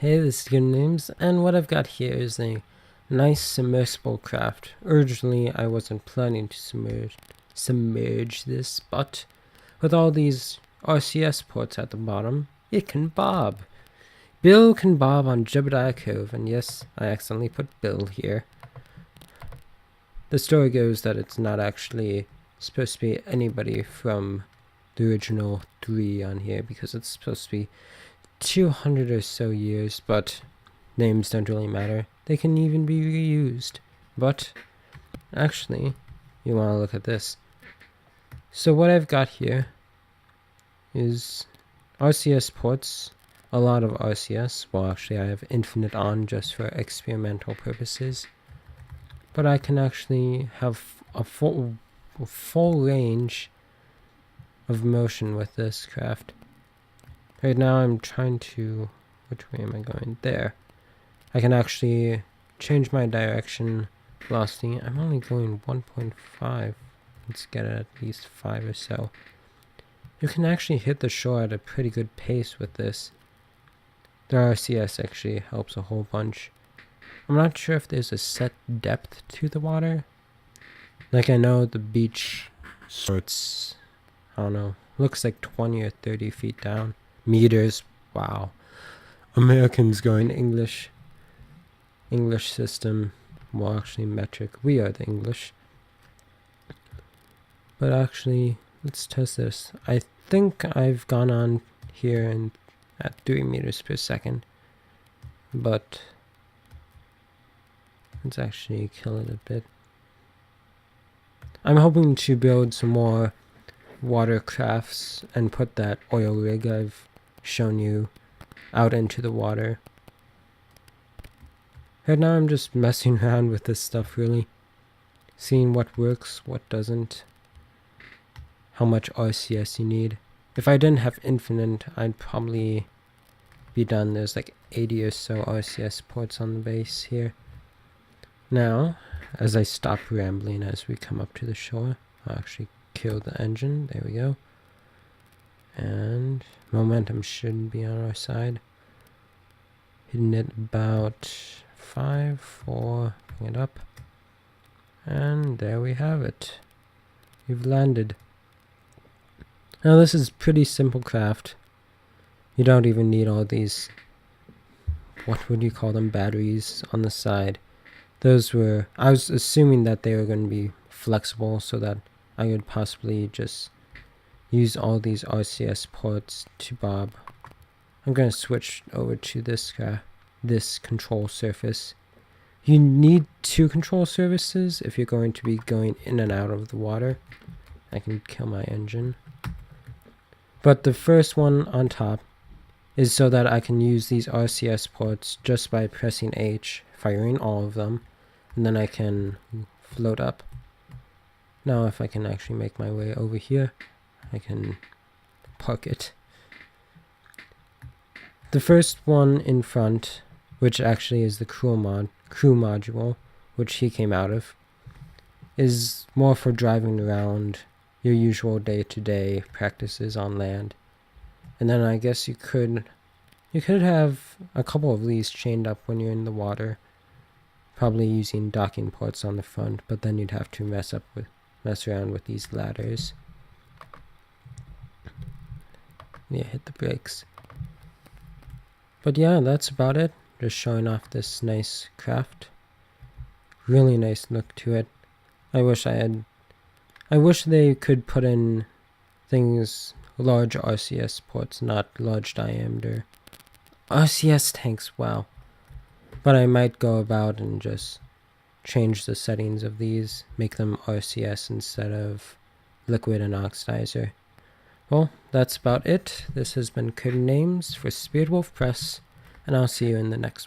Hey, this is Good Names, and what I've got here is a nice submersible craft. Originally, I wasn't planning to submerge this, but with all these RCS ports at the bottom, it can bob. Bill can bob on Jebediah Cove, and yes, I accidentally put Bill here. The story goes that it's not actually supposed to be anybody from the original 3 on here, because it's supposed to be 200 or so years, but names don't really matter. They can even be reused. But actually, you want to look at this. So what I've got here is RCS ports, a lot of RCS. Well, actually I have infinite on just for experimental purposes. But I can actually have a full range of motion with this craft. Right now I'm trying to, which way am I going? There. I can actually change my direction velocity. I'm only going 1.5. Let's get it at least 5 or so. You can actually hit the shore at a pretty good pace with this. The RCS actually helps a whole bunch. I'm not sure if there's a set depth to the water. Like I know the beach sorts, I don't know, looks like 20 or 30 feet down. Meters, wow. Americans going English system, well actually metric. We are the English. But actually, let's test this. I think I've gone on here at 3 meters per second. But let's actually kill it a bit. I'm hoping to build some more watercrafts and put that oil rig I've shown you out into the water. Right now I'm just messing around with this stuff, really. Seeing what works, what doesn't. How much RCS you need. If I didn't have infinite, I'd probably be done. There's like 80 or so RCS ports on the base here. Now, as I stop rambling as we come up to the shore, I'll actually kill the engine. There we go. And momentum shouldn't be on our side. Hitting it about 5, 4, bring it up. And there we have it. We've landed. Now this is pretty simple craft. You don't even need all these, what would you call them, batteries on the side. Those were, I was assuming that they were going to be flexible so that I could possibly just use all these RCS ports to bob. I'm going to switch over to this control surface. You need 2 control surfaces if you're going to be going in and out of the water. I can kill my engine. But the first one on top is so that I can use these RCS ports just by pressing H, firing all of them, and then I can float up. Now if I can actually make my way over here, I can park it. The first one in front, which actually is the crew module, which he came out of, is more for driving around your usual day-to-day practices on land. And then I guess you could have a couple of these chained up when you're in the water, probably using docking ports on the front, but then you'd have to mess around with these ladders. Yeah, hit the brakes. But yeah, that's about it. Just showing off this nice craft. Really nice look to it. I wish they could put in things, large RCS ports, not large diameter. RCS tanks, wow. But I might go about and just change the settings of these, make them RCS instead of liquid and oxidizer. Well, that's about it. This has been Code Names for Spirit Wolf Press, and I'll see you in the next one.